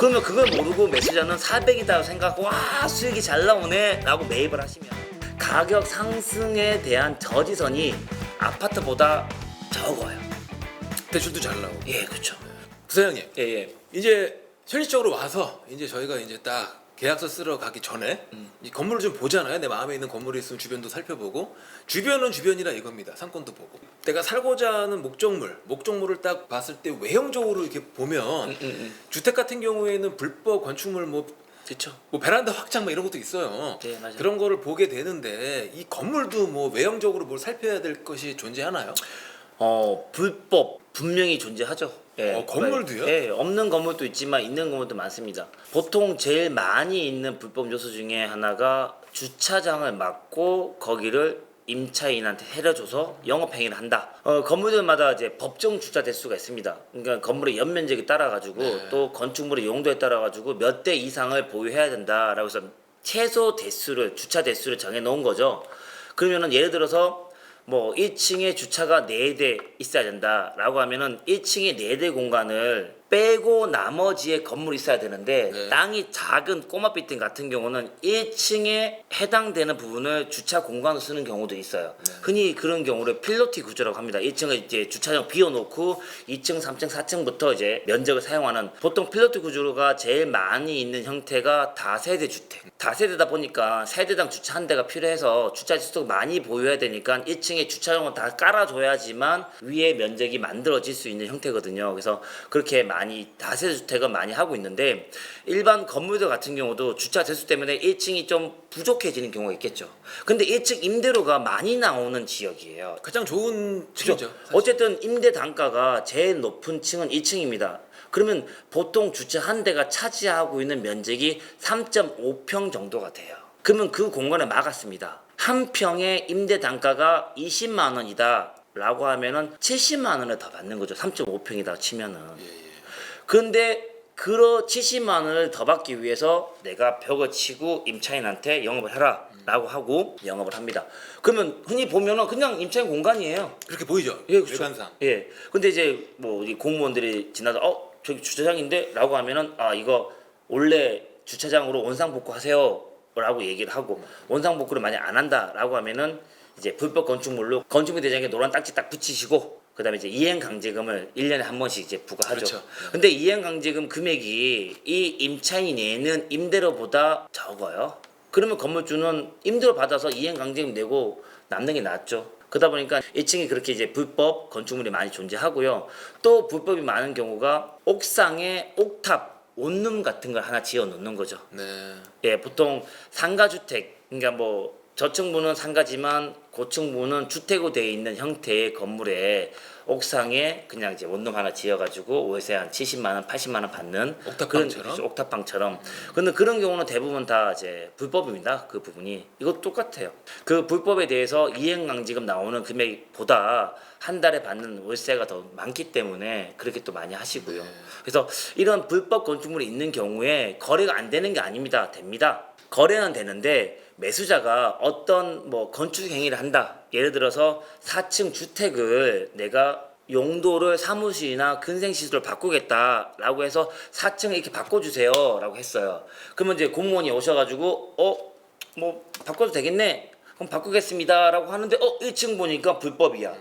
그러면 그걸 모르고 매수자는 400이다 생각하고 와 수익이 잘 나오네 라고 매입을 하시면 가격 상승에 대한 저지선이 아파트보다 적어요. 대출도 잘 나오고. 예, 그렇죠. 부사장님, 예. 이제 현실적으로 와서 이제 저희가 이제 딱 계약서 쓰러 가기 전에 이 건물을 좀 보잖아요. 내 마음에 있는 건물이 있으면 주변도 살펴보고, 주변은 주변이라 이겁니다. 상권도 보고. 내가 살고자 하는 목적물을 딱 봤을 때 외형적으로 이렇게 보면 주택 같은 경우에는 불법 건축물 그렇죠. 뭐 베란다 확장 뭐 이런 것도 있어요. 네, 맞아요. 그런 거를 보게 되는데 이 건물도 뭐 외형적으로 뭘 살펴야 될 것이 존재하나요? 불법 분명히 존재하죠. 예, 건물도요? 예, 없는 건물도 있지만 있는 건물도 많습니다. 보통 제일 많이 있는 불법 요소 중에 하나가 주차장을 막고 거기를 임차인한테 해려줘서 영업행위를 한다. 건물들마다 이제 법정 주차 대수가 있습니다. 그러니까 건물의 연면적에 따라 가지고 네. 또 건축물의 용도에 따라 가지고 몇 대 이상을 보유해야 된다라고 해서 최소 대수를 주차 대수를 정해 놓은 거죠. 그러면은 예를 들어서 뭐 1층에 주차가 4대 있어야 된다라고 하면은 1층에 4대 공간을 빼고 나머지에 건물이 있어야 되는데 네. 땅이 작은 꼬마 빌딩 같은 경우는 1층에 해당되는 부분을 주차 공간으로 쓰는 경우도 있어요. 네. 흔히 그런 경우를 필로티 구조라고 합니다. 1층을 이제 주차장 비워놓고 2층, 3층, 4층부터 이제 면적을 사용하는 보통 필로티 구조가 제일 많이 있는 형태가 다세대 주택. 다세대다 보니까 세대당 주차 한 대가 필요해서 주차 지수가 많이 보유해야 되니까 1층에 주차장을 다 깔아줘야지만 위에 면적이 만들어질 수 있는 형태거든요. 그래서 그렇게 많이 다세대 주택은 많이 하고 있는데 일반 건물들 같은 경우도 주차 대수 때문에 1층이 좀 부족해지는 경우가 있겠죠. 근데 1층 임대료가 많이 나오는 지역이에요. 가장 좋은 그죠? 층이죠. 사실. 어쨌든 임대 단가가 제일 높은 층은 2층입니다. 그러면 보통 주차 한 대가 차지하고 있는 면적이 3.5평 정도가 돼요. 그러면 그 공간을 막았습니다. 한 평의 임대 단가가 20만 원이다 라고 하면은 70만 원을 더 받는 거죠. 3.5평이다 치면은. 그런데 그 70만 원을 더 받기 위해서 내가 벽을 치고 임차인한테 영업을 해라 라고 하고 영업을 합니다. 그러면 흔히 보면은 그냥 임차인 공간이에요. 그렇게 보이죠. 예, 그렇죠. 외관상. 예. 근데 이제 뭐 이 공무원들이 지나다 저기 주차장인데 라고 하면은 이거 원래 주차장으로 원상복구 하세요 라고 얘기를 하고 원상복구를 만약 안 한다 라고 하면은 이제 불법 건축물로 건축물 대장에 노란 딱지 딱 붙이시고 그다음에 이제 이행강제금을 1년에 한 번씩 이제 부과하죠. 그렇죠. 근데 이행강제금 금액이 이 임차인이 내는 임대료보다 적어요. 그러면 건물주는 임대료 받아서 이행강제금 내고 남는 게 낫죠. 그러다 보니까 1층이 그렇게 이제 불법 건축물이 많이 존재하고요. 또 불법이 많은 경우가 옥상에 옥탑 원룸 같은 걸 하나 지어 놓는 거죠. 네. 예, 보통 상가주택, 그러니까 뭐 저층부는 상가지만 고층부는 주택으로 되어 있는 형태의 건물에 옥상에 그냥 이제 원룸 하나 지어가지고 월세 한 70만 원, 80만 원 받는 옥탑방처럼? 그런 옥탑방처럼. 근데 그런 경우는 대부분 다 이제 불법입니다. 그 부분이 이거 똑같아요. 그 불법에 대해서 이행강제금 나오는 금액보다 한 달에 받는 월세가 더 많기 때문에 그렇게 또 많이 하시고요. 그래서 이런 불법 건축물이 있는 경우에 거래가 안 되는 게 아닙니다. 됩니다. 거래는 되는데 매수자가 어떤 뭐 건축 행위를 한다. 예를 들어서 4층 주택을 내가 용도를 사무실이나 근생시설로 바꾸겠다라고 해서 4층을 이렇게 바꿔주세요라고 했어요. 그러면 이제 공무원이 오셔가지고 뭐 바꿔도 되겠네. 그럼 바꾸겠습니다라고 하는데 1층 보니까 불법이야.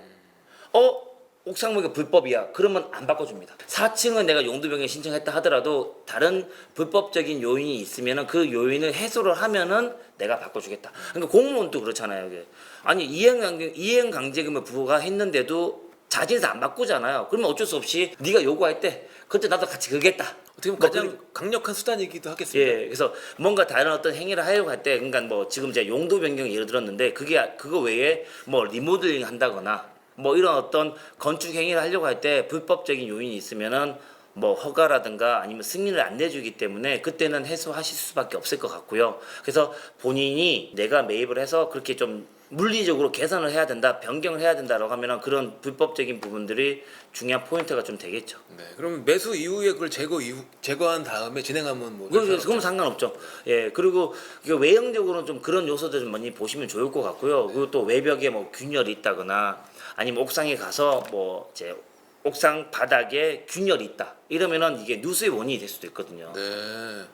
옥상목이 불법이야. 그러면 안 바꿔줍니다. 4층은 내가 용도 변경 신청했다 하더라도 다른 불법적인 요인이 있으면은 그 요인을 해소를 하면은 내가 바꿔주겠다. 그러니까 공무원도 그렇잖아요. 이게. 아니 이행강제금을 부과했는데도 자진해서 안 바꾸잖아요. 그러면 어쩔 수 없이 네가 요구할 때 그때 나도 같이 그겠다. 어떻게 보면 가장 강력한 수단이기도 하겠습니다. 예, 그래서 뭔가 다른 어떤 행위를 하려고 할 때, 그러니까 뭐 지금 제가 용도 변경 예를 들었는데 그거 외에 뭐 리모델링 한다거나 뭐 이런 어떤 건축 행위를 하려고 할 때 불법적인 요인이 있으면은 뭐 허가라든가 아니면 승인을 안 내주기 때문에 그때는 해소하실 수밖에 없을 것 같고요. 그래서 본인이 내가 매입을 해서 그렇게 좀 물리적으로 개선을 해야 된다, 변경을 해야 된다라고 하면은 그런 불법적인 부분들이 중요한 포인트가 좀 되겠죠. 네. 그럼 매수 이후에 그걸 제거한 다음에 진행하면 뭐 그건 상관없죠. 예, 그리고 이게 외형적으로는 좀 그런 요소들 좀 많이 보시면 좋을 것 같고요. 그리고 또 외벽에 뭐 균열이 있다거나 아니면 옥상에 가서 뭐 이제 옥상 바닥에 균열이 있다. 이러면은 이게 누수의 원인이 될 수도 있거든요. 네.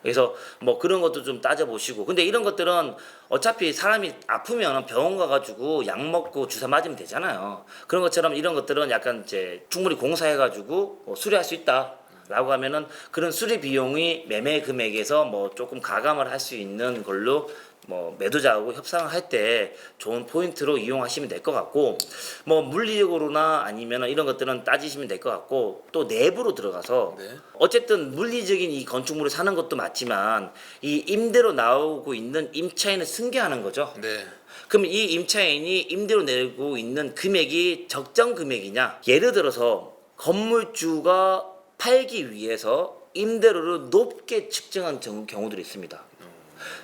그래서 뭐 그런 것도 좀 따져보시고. 근데 이런 것들은 어차피 사람이 아프면 병원 가가지고 약 먹고 주사 맞으면 되잖아요. 그런 것처럼 이런 것들은 약간 이제 충분히 공사해가지고 수리할 수 있다라고 하면은 그런 수리 비용이 매매 금액에서 뭐 조금 가감을 할 수 있는 걸로 뭐 매도자하고 협상을 할 때 좋은 포인트로 이용하시면 될 것 같고, 뭐 물리적으로나 아니면 이런 것들은 따지시면 될 것 같고, 또 내부로 들어가서 네. 어쨌든 물리적인 이 건축물을 사는 것도 맞지만 이 임대로 나오고 있는 임차인을 승계하는 거죠. 네. 그럼 이 임차인이 임대로 내고 있는 금액이 적정 금액이냐? 예를 들어서 건물주가 팔기 위해서 임대료를 높게 측정한 경우들이 있습니다.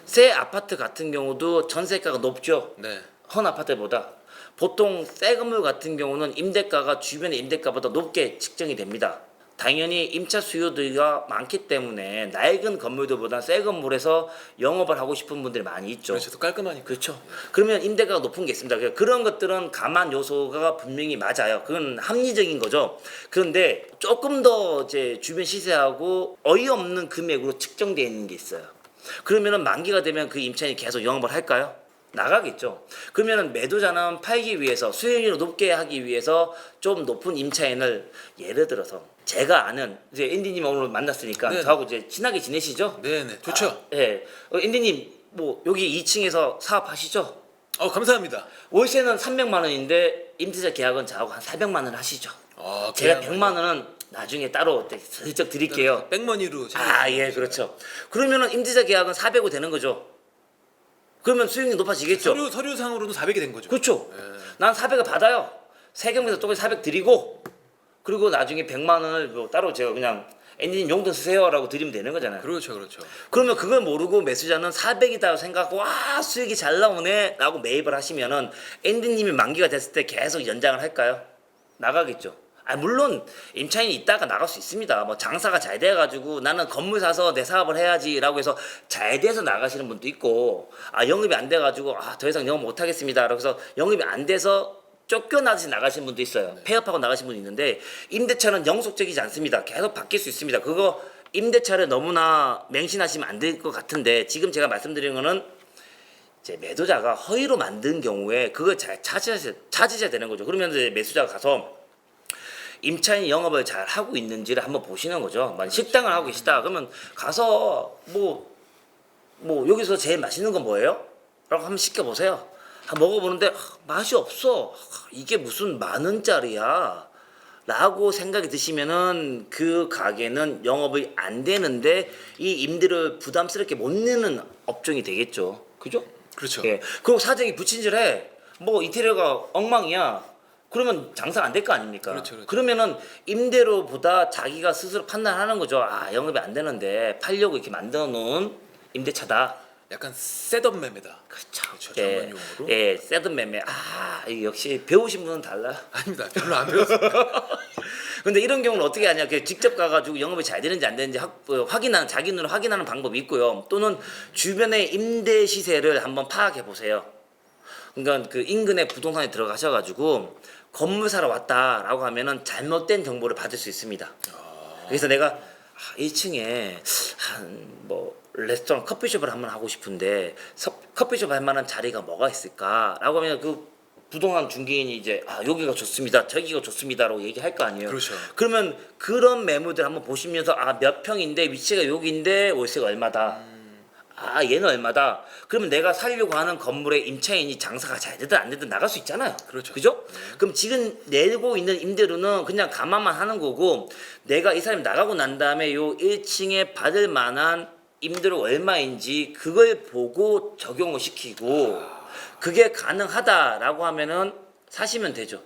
새 아파트 같은 경우도 전세가가 높죠. 네. 헌 아파트보다. 보통 새 건물 같은 경우는 임대가가 주변의 임대가보다 높게 측정이 됩니다. 당연히 임차 수요가 많기 때문에 낡은 건물들보다 새 건물에서 영업을 하고 싶은 분들이 많이 있죠. 그렇죠. 더 깔끔하니까. 그렇죠. 그러면 임대가가 높은 게 있습니다. 그런 것들은 감안 요소가 분명히 맞아요. 그건 합리적인 거죠. 그런데 조금 더 이제 주변 시세하고 어이없는 금액으로 측정되어 있는 게 있어요. 그러면은 만기가 되면 그 임차인이 계속 영업을 할까요? 나가겠죠. 그러면은 매도자는 팔기 위해서 수익률을 높게 하기 위해서 좀 높은 임차인을, 예를 들어서 제가 아는 이제 앤디님 오늘 만났으니까 네. 저하고 이제 친하게 지내시죠? 네네. 좋죠. 예. 앤디님 뭐 여기 2층에서 사업하시죠? 감사합니다. 월세는 300만 원인데 임대차 계약은 저하고 한 400만 원 하시죠? 제가 계약 100만 원은 나중에 따로 슬쩍 드릴게요. 백머니로. 예, 그렇죠. 그러면은 임대차 계약은 400으로 되는 거죠. 그러면 수익률이 높아지겠죠. 서류상으로는 400이 된 거죠. 그렇죠. 네. 난 400을 받아요. 세금에서 조금 400 드리고, 그리고 나중에 100만 원을 뭐 따로 제가 그냥 엔진 용돈 쓰세요라고 드리면 되는 거잖아요. 그렇죠, 그렇죠. 그러면 그걸 모르고 매수자는 400이다 생각하고 와 수익이 잘 나오네라고 매입을 하시면은 엔디님이 만기가 됐을 때 계속 연장을 할까요? 나가겠죠. 물론 임차인이 있다가 나갈 수 있습니다. 뭐 장사가 잘 돼가지고 나는 건물 사서 내 사업을 해야지라고 해서 잘 돼서 나가시는 분도 있고, 영업이 안 돼가지고 더 이상 영업 못 하겠습니다. 그래서 영업이 안 돼서 쫓겨나듯이 나가시는 분도 있어요. 폐업하고 나가신 분이 있는데, 임대차는 영속적이지 않습니다. 계속 바뀔 수 있습니다. 그거 임대차를 너무나 맹신하시면 안 될 것 같은데, 지금 제가 말씀드리는 거는 이제 매도자가 허위로 만든 경우에 그걸 잘 찾으셔야 되는 거죠. 그러면 이제 매수자가 가서 임차인이 영업을 잘 하고 있는지를 한번 보시는 거죠. 만약 식당을 하고 계시다 그러면 가서 뭐 여기서 제일 맛있는 건 뭐예요? 라고 한번 시켜보세요. 먹어보는데 맛이 없어. 이게 무슨 10,000원짜리야 라고 생각이 드시면은 그 가게는 영업이 안 되는데 이 임대를 부담스럽게 못 내는 업종이 되겠죠. 그죠? 그렇죠. 예. 그리고 사정이 부친절해. 뭐 인테리어가 엉망이야. 그러면 장사 안 될 거 아닙니까? 그렇죠, 그렇죠. 그러면은 임대료보다 자기가 스스로 판단하는 거죠. 영업이 안 되는데 팔려고 이렇게 만들어 놓은 임대차다. 약간 셋업 매매다. 그렇죠. 전문 용어로. 예, 세든 매매. 이거 역시 배우신 분은 달라. 아닙니다. 별로 안 배웠어요. 근데 이런 경우는 어떻게 하냐? 직접 가가지고 영업이 잘 되는지 안 되는지 확인하는, 자기 눈으로 확인하는 방법이 있고요. 또는 주변의 임대 시세를 한번 파악해 보세요. 그러니까 그 인근의 부동산에 들어가셔가지고 건물 사러 왔다라고 하면은 잘못된 정보를 받을 수 있습니다. 그래서 내가 1층에 뭐 레스토랑 커피숍을 한번 하고 싶은데 커피숍 할 만한 자리가 뭐가 있을까라고 하면 그 부동산 중개인이 이제 여기가 좋습니다, 저기가 좋습니다라고 얘기할 거 아니에요. 그렇죠. 그러면 그런 매물들 한번 보시면서 몇 평인데 위치가 여기인데 월세가 얼마다. 얘는 얼마다. 그러면 내가 살려고 하는 건물의 임차인이 장사가 잘 되든 안 되든 나갈 수 있잖아요. 그렇죠. 그죠? 그럼 지금 내고 있는 임대료는 그냥 감안만 하는 거고, 내가 이 사람이 나가고 난 다음에 요 1층에 받을 만한 임대료 얼마인지 그걸 보고 적용을 시키고, 그게 가능하다라고 하면은 사시면 되죠.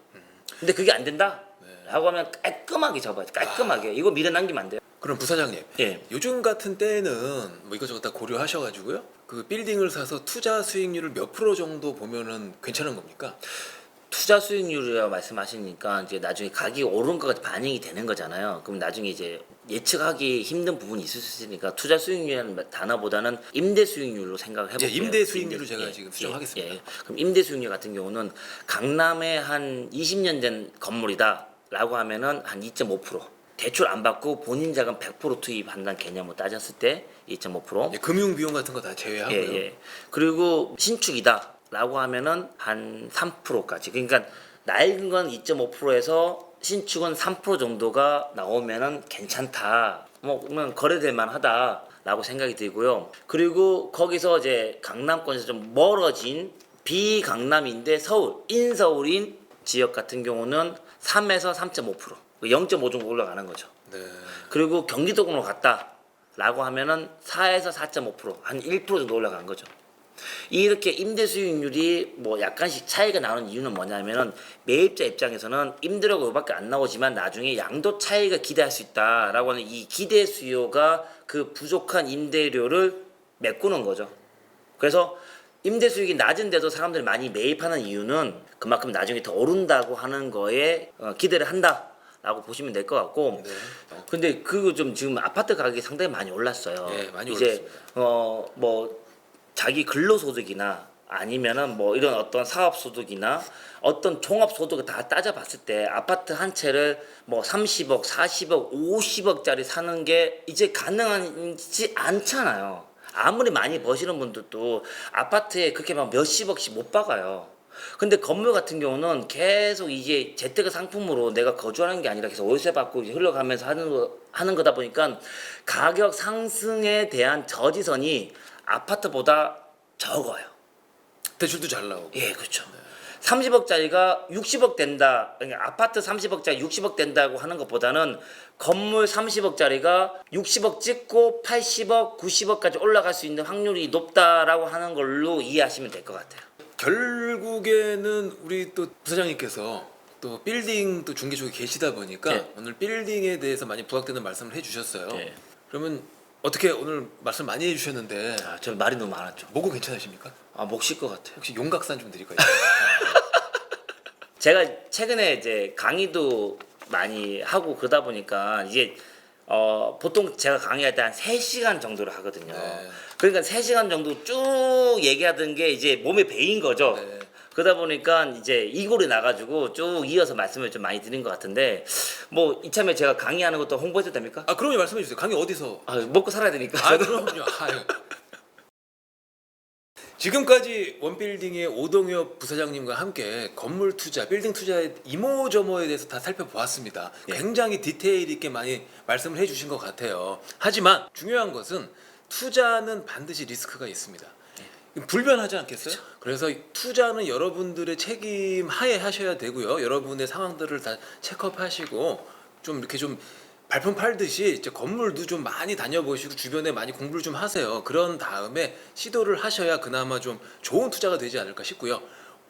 근데 그게 안 된다? 라고 하면 깔끔하게 잡아야죠. 깔끔하게. 이거 미래 남기면 안 돼요. 그럼 부사장님, 예. 요즘 같은 때는 뭐 이것저것 다 고려하셔가지고요. 그 빌딩을 사서 투자 수익률을 몇 프로 정도 보면은 괜찮은 겁니까? 투자 수익률이라고 말씀하시니까 이제 나중에 가격이 오른 것까지 반영이 되는 거잖아요. 그럼 나중에 이제 예측하기 힘든 부분이 있을 수 있으니까 투자 수익률이라는 단어보다는 임대 수익률로 생각을 해볼게요. 임대 수익률을 제가 지금 수정하겠습니다. 그럼 임대 수익률 같은 경우는 강남에 한 20년 된 건물이다 라고 하면은 한 2.5%. 대출 안 받고 본인 자금 100% 투입한다는 개념으로 따졌을 때 2.5%. 예, 금융 비용 같은 거 다 제외하고요. 예, 예. 그리고 신축이다라고 하면은 한 3%까지. 그러니까 낡은 건 2.5%에서 신축은 3% 정도가 나오면은 괜찮다. 뭐 그러면 거래될 만하다라고 생각이 들고요. 그리고 거기서 이제 강남권에서 좀 멀어진 비강남인데 서울, 인서울인 지역 같은 경우는 3에서 3.5%, 0.5 정도 올라가는 거죠. 네. 그리고 경기도권으로 갔다라고 하면은 4에서 4.5%, 한 1% 정도 올라간 거죠. 이렇게 임대 수익률이 뭐 약간씩 차이가 나는 이유는 뭐냐면은 매입자 입장에서는 임대료가 이밖에 안 나오지만 나중에 양도 차익을 기대할 수 있다라고 하는 이 기대 수요가 그 부족한 임대료를 메꾸는 거죠. 그래서 임대 수익이 낮은데도 사람들이 많이 매입하는 이유는 그만큼 나중에 더 오른다고 하는 거에 기대를 한다라고 보시면 될 것 같고. 네. 근데 그거 좀 지금 아파트 가격이 상당히 많이 올랐어요. 네, 많이 이제 올랐습니다. 뭐 자기 근로소득이나 아니면은 뭐 이런 어떤 사업소득이나 어떤 종합소득을 다 따져봤을 때 아파트 한 채를 뭐 30억, 40억, 50억짜리 사는 게 이제 가능하지 않잖아요. 아무리 많이 버시는 분들도 아파트에 그렇게 막 몇십억씩 못 박아요. 근데 건물 같은 경우는 계속 이제 재테크 상품으로 내가 거주하는 게 아니라 계속 월세 받고 이제 흘러가면서 하는 거다 보니까 가격 상승에 대한 저지선이 아파트보다 적어요. 대출도 잘 나오고. 예, 그렇죠. 30억짜리가 60억 된다. 그러니까 아파트 30억짜리 60억 된다고 하는 것보다는 건물 30억짜리가 60억 찍고 80억, 90억까지 올라갈 수 있는 확률이 높다라고 하는 걸로 이해하시면 될 것 같아요. 결국에는 우리 또 부사장님께서 또 빌딩 또 중개 쪽에 계시다 보니까 네. 오늘 빌딩에 대해서 많이 부각되는 말씀을 해주셨어요. 네. 그러면 어떻게 오늘 말씀 많이 해주셨는데 아, 저 말이 너무 많았죠. 목은 괜찮으십니까? 아, 목 쉴 것 같아요. 혹시 용각산 좀 드릴까요? 제가 최근에 이제 강의도 많이 하고 그러다 보니까 이제 보통 제가 강의할 때 한 3시간 정도를 하거든요. 네. 그러니까 3시간 정도 쭉 얘기하던 게 이제 몸에 배인 거죠. 네. 그러다 보니까 이제 이골이 나가지고 쭉 이어서 말씀을 좀 많이 드린 것 같은데 뭐 이참에 제가 강의하는 것도 홍보해도 됩니까? 아 그럼요, 말씀해 주세요. 강의 어디서? 아, 먹고 살아야 되니까. 아 그럼요. 아유. 지금까지 원빌딩의 오동엽 부사장님과 함께 건물 투자, 빌딩 투자의 이모저모에 대해서 다 살펴보았습니다. 예. 굉장히 디테일 있게 많이 말씀을 해주신 것 같아요. 하지만 중요한 것은 투자는 반드시 리스크가 있습니다. 불변하지 않겠어요? 그래서 투자는 여러분들의 책임 하에 하셔야 되고요. 여러분의 상황들을 다 체크업하시고 좀 이렇게 좀 발품 팔듯이 이제 건물도 좀 많이 다녀보시고 주변에 많이 공부를 좀 하세요. 그런 다음에 시도를 하셔야 그나마 좀 좋은 투자가 되지 않을까 싶고요.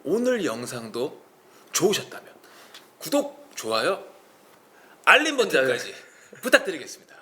오늘 영상도 좋으셨다면 구독, 좋아요, 알림 버튼까지 부탁드리겠습니다.